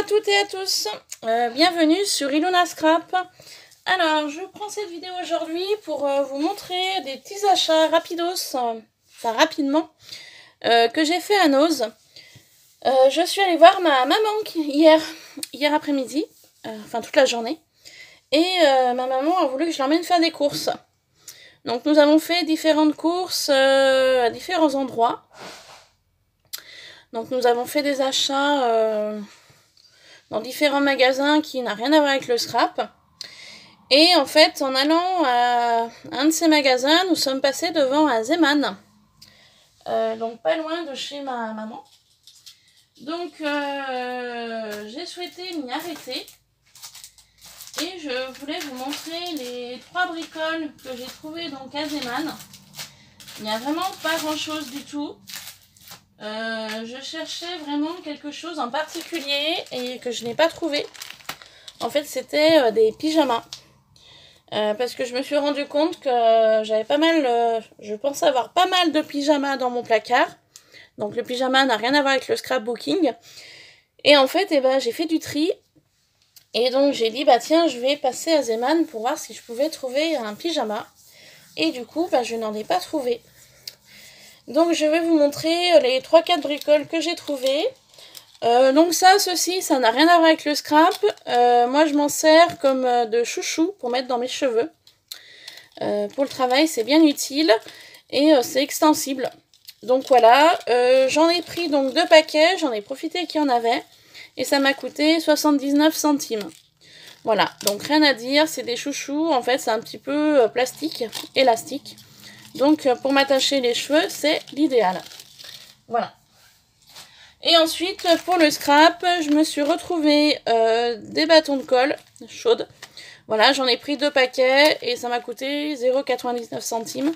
à toutes et à tous, bienvenue sur Ilona Scrap. Alors, je prends cette vidéo aujourd'hui pour vous montrer des petits achats rapidos, rapidement, que j'ai fait à Noz. Je suis allée voir ma maman hier après-midi, toute la journée, et ma maman a voulu que je l'emmène faire des courses. Donc nous avons fait différentes courses à différents endroits. Donc nous avons fait des achats dans différents magasins qui n'ont rien à voir avec le scrap. Et en fait, en allant à un de ces magasins, nous sommes passés devant un Zeman. Donc pas loin de chez ma maman. Donc j'ai souhaité m'y arrêter. Et je voulais vous montrer les 3 bricoles que j'ai trouvées donc à Zeman. Il n'y a vraiment pas grand chose du tout. Je cherchais vraiment quelque chose en particulier et que je n'ai pas trouvé. En fait, c'était des pyjamas. Parce que je me suis rendu compte que j'avais pas mal, je pense avoir pas mal de pyjamas dans mon placard. Donc le pyjama n'a rien à voir avec le scrapbooking. Et en fait, j'ai fait du tri. Et donc j'ai dit, tiens, je vais passer à Zeman pour voir si je pouvais trouver un pyjama. Et du coup, je n'en ai pas trouvé. Donc je vais vous montrer les 3-4 bricoles que j'ai trouvées. Donc ceci, ça n'a rien à voir avec le scrap. Moi je m'en sers comme de chouchou pour mettre dans mes cheveux. Pour le travail, c'est bien utile. Et c'est extensible. Donc voilà, j'en ai pris donc 2 paquets, j'en ai profité qu'il y en avait. Et ça m'a coûté 79 centimes. Voilà, donc rien à dire, c'est des chouchous. En fait, c'est un petit peu plastique, élastique. Donc pour m'attacher les cheveux, c'est l'idéal. Voilà. Et ensuite, pour le scrap, je me suis retrouvée des bâtons de colle chaudes. Voilà, j'en ai pris 2 paquets et ça m'a coûté 0,99 centimes.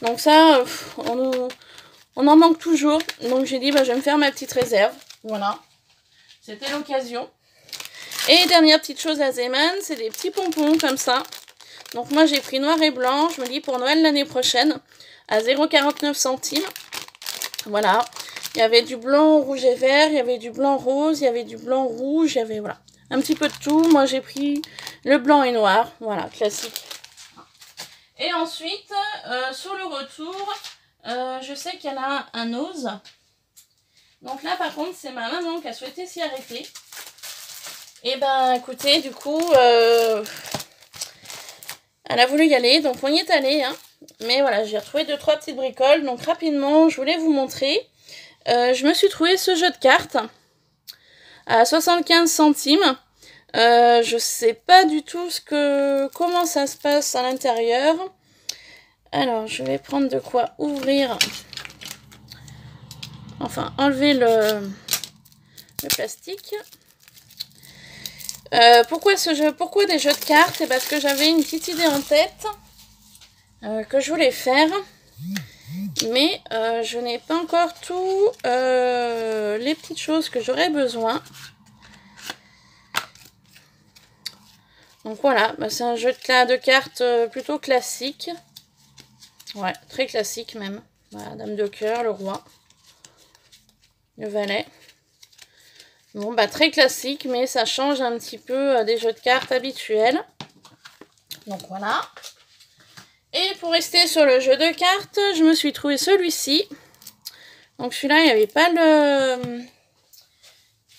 Donc ça, on en manque toujours. Donc j'ai dit, je vais me faire ma petite réserve. Voilà, c'était l'occasion. Et dernière petite chose à Zeman, c'est des petits pompons comme ça. Donc moi j'ai pris noir et blanc, je me dis pour Noël l'année prochaine, à 0,49 centimes. Voilà, il y avait du blanc, rouge et vert, il y avait du blanc rose, il y avait du blanc rouge, il y avait voilà, un petit peu de tout. Moi j'ai pris le blanc et noir, voilà, classique. Et ensuite, sur le retour, je sais qu'il y en a un Ose. Donc là par contre c'est ma maman qui a souhaité s'y arrêter. Et écoutez, du coup... elle a voulu y aller, donc on y est allé, hein. Mais voilà, j'ai retrouvé 2-3 petites bricoles. Donc rapidement, je voulais vous montrer. Je me suis trouvé ce jeu de cartes à 75 centimes. Je sais pas du tout comment ça se passe à l'intérieur. Alors, je vais prendre de quoi ouvrir. Enfin, enlever le plastique. Pourquoi des jeux de cartes? C'est parce que j'avais une petite idée en tête que je voulais faire, mais je n'ai pas encore tout les petites choses que j'aurais besoin. Donc voilà, c'est un jeu de cartes plutôt classique. Ouais, très classique même. Voilà, dame de cœur, le roi, le valet. Bon, très classique, mais ça change un petit peu des jeux de cartes habituels. Donc voilà. Et pour rester sur le jeu de cartes, je me suis trouvé celui-ci. Donc celui-là, il n'y avait pas le...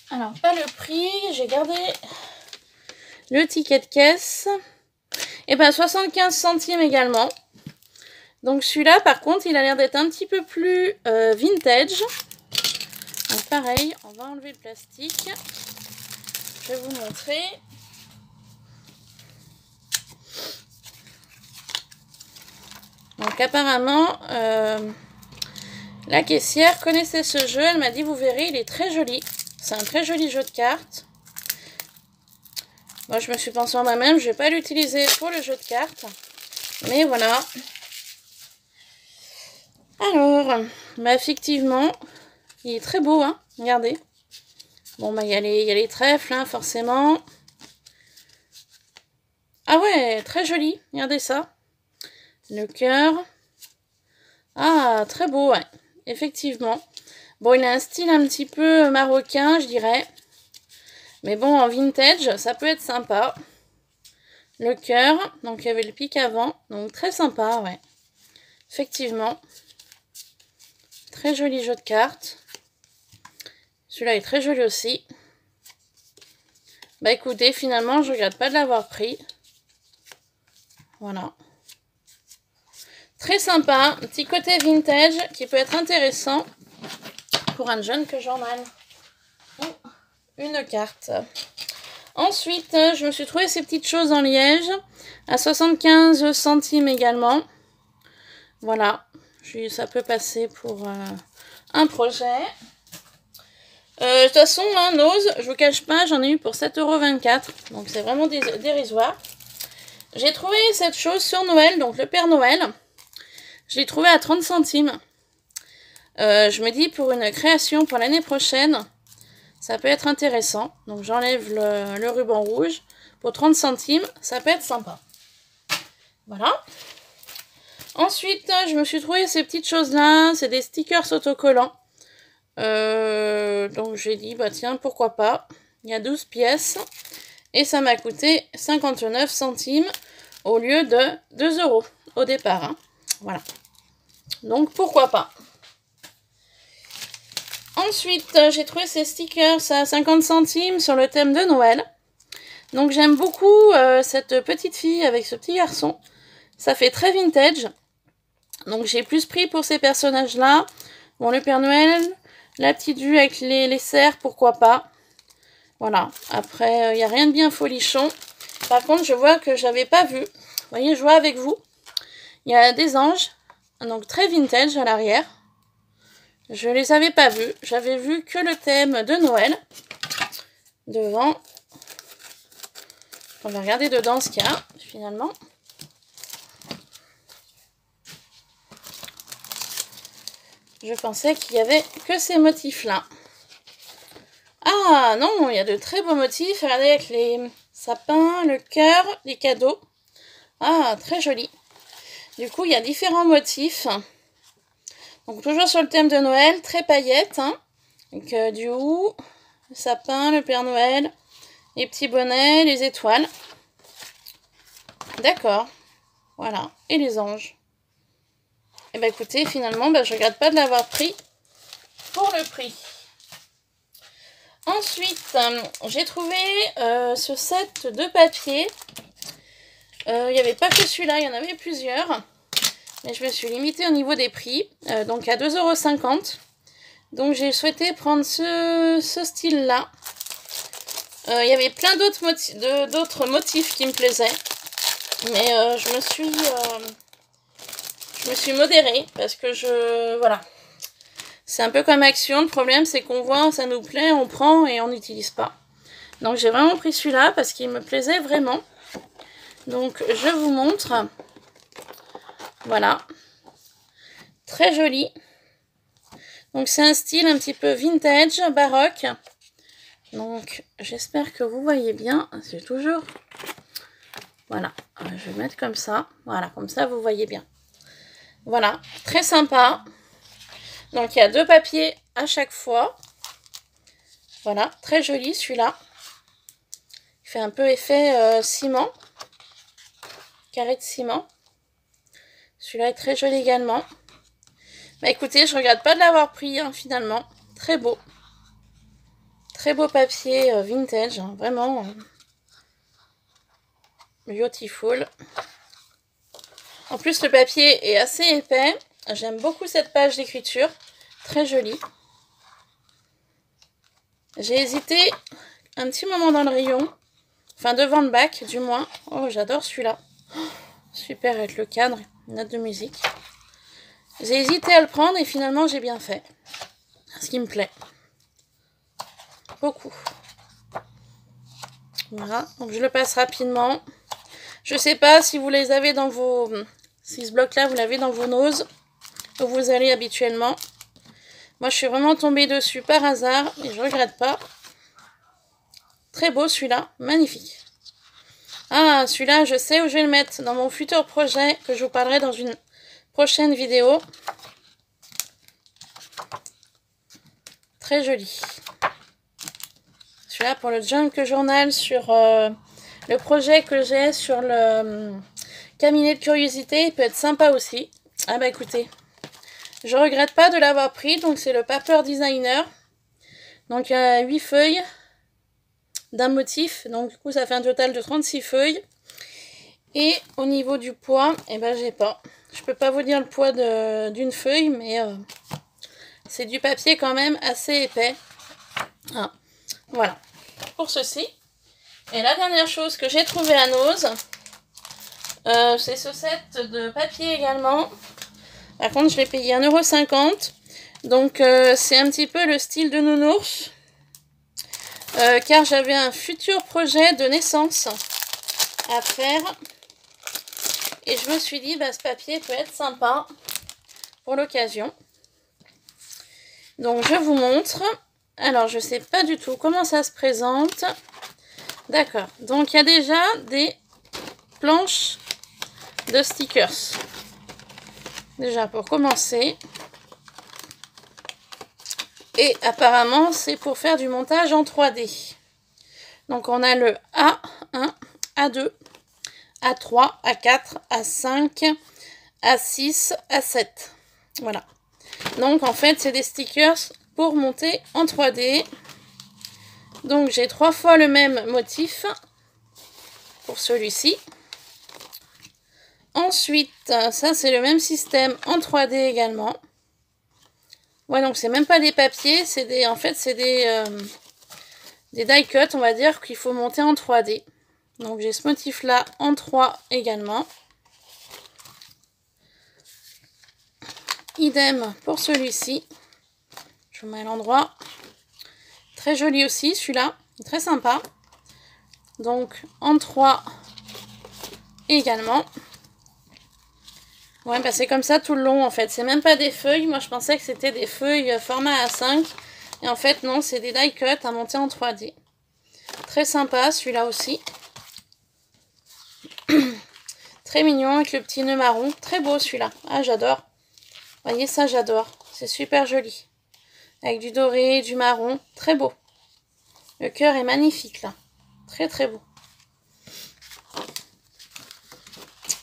Alors, pas le prix. J'ai gardé le ticket de caisse. Et 75 centimes également. Donc celui-là, par contre, il a l'air d'être un petit peu plus vintage. Donc pareil, on va enlever le plastique. Je vais vous montrer. Donc apparemment, la caissière connaissait ce jeu. Elle m'a dit, vous verrez, il est très joli. C'est un très joli jeu de cartes. Moi, je me suis pensé en moi-même, je ne vais pas l'utiliser pour le jeu de cartes. Mais voilà. Alors, effectivement, il est très beau, hein. Regardez. Bon, il y a les trèfles, hein, forcément. Ah ouais, très joli. Regardez ça. Le cœur. Ah, très beau, ouais. Effectivement. Bon, il a un style un petit peu marocain, je dirais. Mais bon, en vintage, ça peut être sympa. Le cœur, donc il y avait le pic avant, donc très sympa, ouais. Effectivement. Très joli jeu de cartes. Celui-là est très joli aussi. Bah écoutez, finalement, je regrette pas de l'avoir pris. Voilà. Très sympa, un petit côté vintage qui peut être intéressant pour un jeune que journal. Une carte. Ensuite, je me suis trouvé ces petites choses en liège à 75 centimes également. Voilà, ça peut passer pour un projet. De toute façon, hein, Nose, je vous cache pas, j'en ai eu pour 7,24 €. Donc c'est vraiment dérisoire. J'ai trouvé cette chose sur Noël, donc le Père Noël. Je l'ai trouvé à 30 centimes. Je me dis pour une création pour l'année prochaine, ça peut être intéressant. Donc j'enlève le ruban rouge. Pour 30 centimes, ça peut être sympa. Voilà. Ensuite, je me suis trouvé ces petites choses-là. C'est des stickers autocollants. Donc j'ai dit, bah tiens, pourquoi pas. Il y a 12 pièces. Et ça m'a coûté 59 centimes au lieu de 2 € au départ. Hein. Voilà. Donc pourquoi pas. Ensuite, j'ai trouvé ces stickers à 50 centimes sur le thème de Noël. Donc j'aime beaucoup cette petite fille avec ce petit garçon. Ça fait très vintage. Donc j'ai plus pris pour ces personnages-là. Bon, le Père Noël, la petite vue avec les cerfs, pourquoi pas. Voilà. Après, il n'y a rien de bien folichon. Par contre, je vois que j'avais pas vu. Vous voyez, je vois avec vous. Il y a des anges. Donc très vintage à l'arrière. Je les avais pas vus. J'avais vu que le thème de Noël. Devant. On va regarder dedans ce qu'il y a, finalement. Je pensais qu'il y avait que ces motifs-là. Ah non, il y a de très beaux motifs. Regardez avec les sapins, le cœur, les cadeaux. Ah, très joli. Du coup, il y a différents motifs. Donc, toujours sur le thème de Noël, très paillettes. Hein. Donc, du hou, le sapin, le Père Noël, les petits bonnets, les étoiles. D'accord. Voilà. Et les anges. Et bah écoutez, finalement, je regrette pas de l'avoir pris pour le prix. Ensuite, j'ai trouvé ce set de papier. Il n'y avait pas que celui-là, il y en avait plusieurs. Mais je me suis limitée au niveau des prix. Donc à 2,50 €. Donc j'ai souhaité prendre ce style-là. Il y avait plein d'autres motifs qui me plaisaient. Mais je me suis modérée parce que voilà. C'est un peu comme Action. Le problème, c'est qu'on voit, ça nous plaît, on prend et on n'utilise pas. Donc, j'ai vraiment pris celui-là parce qu'il me plaisait vraiment. Donc, je vous montre. Voilà. Très joli. Donc, c'est un style un petit peu vintage, baroque. Donc, j'espère que vous voyez bien. C'est toujours... Voilà. Je vais mettre comme ça. Voilà, comme ça, vous voyez bien. Voilà. Très sympa. Donc, il y a 2 papiers à chaque fois. Voilà, très joli celui-là. Il fait un peu effet ciment. Carré de ciment. Celui-là est très joli également. Bah écoutez, je regrette pas de l'avoir pris, hein, finalement. Très beau. Très beau papier vintage, hein, vraiment. Beautiful. En plus, le papier est assez épais. J'aime beaucoup cette page d'écriture. Très jolie. J'ai hésité un petit moment dans le rayon. Enfin, devant le bac, du moins. Oh, j'adore celui-là. Oh, super, avec le cadre, une note de musique. J'ai hésité à le prendre et finalement, j'ai bien fait. Ce qui me plaît. Beaucoup. Voilà, donc je le passe rapidement. Je sais pas si vous les avez dans vos... Si ce bloc-là, vous l'avez dans vos noses. Où vous allez habituellement. Moi, je suis vraiment tombée dessus par hasard. Et je regrette pas. Très beau celui-là. Magnifique. Ah, celui-là, je sais où je vais le mettre. Dans mon futur projet. Que je vous parlerai dans une prochaine vidéo. Très joli. suis là pour le Junk Journal sur le projet que j'ai sur le cabinet de curiosité. Il peut être sympa aussi. Ah bah écoutez, je regrette pas de l'avoir pris. Donc c'est le Paper Designer. Donc il y a 8 feuilles d'un motif. Donc du coup ça fait un total de 36 feuilles. Et au niveau du poids, eh ben j'ai pas. Je peux pas vous dire le poids d'une feuille, mais c'est du papier quand même assez épais. Ah, voilà, pour ceci. Et la dernière chose que j'ai trouvé à Nose, c'est ce set de papier également. Par contre, je l'ai payé 1,50 €. Donc, c'est un petit peu le style de nounours. Car j'avais un futur projet de naissance à faire. Et je me suis dit, bah, ce papier peut être sympa pour l'occasion. Donc, je vous montre. Alors, je ne sais pas du tout comment ça se présente. D'accord. Donc, il y a déjà des planches de stickers. Déjà, pour commencer. Et apparemment, c'est pour faire du montage en 3D. Donc, on a le A1, A2, A3, A4, A5, A6, A7. Voilà. Donc, en fait, c'est des stickers pour monter en 3D. Donc, j'ai 3 fois le même motif pour celui-ci. Ensuite, ça, c'est le même système en 3D également. Ouais, donc, c'est même pas des papiers. C'est des, en fait, c'est des die cut, on va dire, qu'il faut monter en 3D. Donc, j'ai ce motif-là en 3 également. Idem pour celui-ci. Je vous mets à l'endroit. Très joli aussi, celui-là. Très sympa. Donc, en 3 également. Ouais, bah c'est comme ça tout le long, en fait. C'est même pas des feuilles. Moi, je pensais que c'était des feuilles format A5. Et en fait, non, c'est des die cut à monter en 3D. Très sympa, celui-là aussi. Très mignon avec le petit nœud marron. Très beau, celui-là. Ah, j'adore. Vous voyez ça, j'adore. C'est super joli. Avec du doré, du marron. Très beau. Le cœur est magnifique, là. Très, très beau.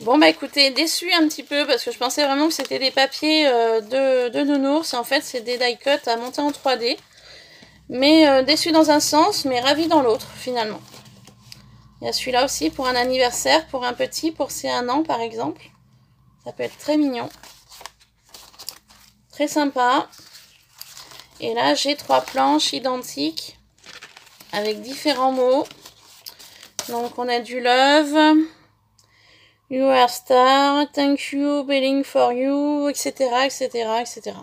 Bon, bah écoutez, déçue un petit peu parce que je pensais vraiment que c'était des papiers de nounours. Et en fait, c'est des die cut à monter en 3D. Mais déçue dans un sens, mais ravie dans l'autre, finalement. Il y a celui-là aussi pour un anniversaire, pour un petit, pour ses 1 an, par exemple. Ça peut être très mignon. Très sympa. Et là, j'ai 3 planches identiques avec différents mots. Donc, on a du love, you are star, thank you, billing for you, etc., etc., etc.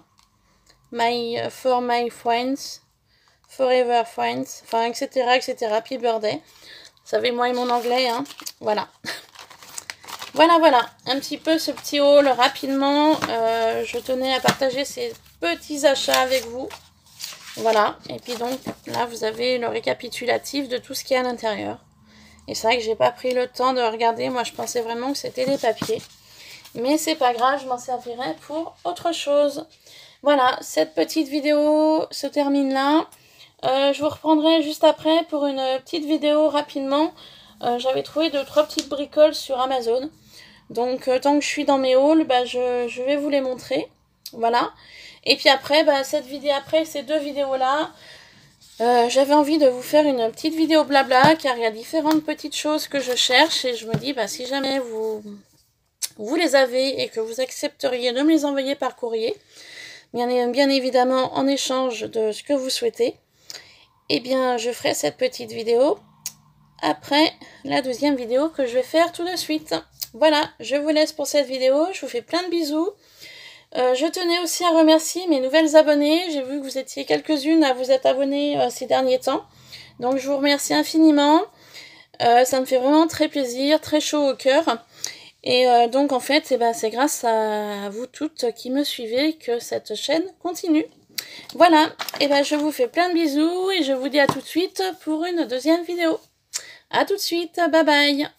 For my friends, forever friends, enfin, etc., etc., happy birthday. Vous savez, moi et mon anglais, hein. Voilà. Voilà, un petit peu ce petit haul rapidement. Je tenais à partager ces petits achats avec vous. Voilà, et puis donc, là, vous avez le récapitulatif de tout ce qu'il y a à l'intérieur. Et c'est vrai que j'ai pas pris le temps de regarder. Moi, je pensais vraiment que c'était des papiers. Mais c'est pas grave, je m'en servirai pour autre chose. Voilà, cette petite vidéo se termine là. Je vous reprendrai juste après pour une petite vidéo rapidement. J'avais trouvé 2-3 petites bricoles sur Amazon. Donc, tant que je suis dans mes hauls, bah, je vais vous les montrer. Voilà. Et puis après, bah, cette vidéo, après ces 2 vidéos-là, j'avais envie de vous faire une petite vidéo blabla, car il y a différentes petites choses que je cherche. Et je me dis, bah, si jamais vous les avez et que vous accepteriez de me les envoyer par courrier, bien évidemment en échange de ce que vous souhaitez, eh bien, je ferai cette petite vidéo après la 2e vidéo que je vais faire tout de suite. Voilà, je vous laisse pour cette vidéo. Je vous fais plein de bisous. Je tenais aussi à remercier mes nouvelles abonnées. J'ai vu que vous étiez quelques-unes à vous être abonnées ces derniers temps. Donc, je vous remercie infiniment. Ça me fait vraiment très plaisir, très chaud au cœur. Et donc, en fait, eh ben, c'est grâce à vous toutes qui me suivez que cette chaîne continue. Voilà, et ben, je vous fais plein de bisous et je vous dis à tout de suite pour une 2e vidéo. À tout de suite, bye bye.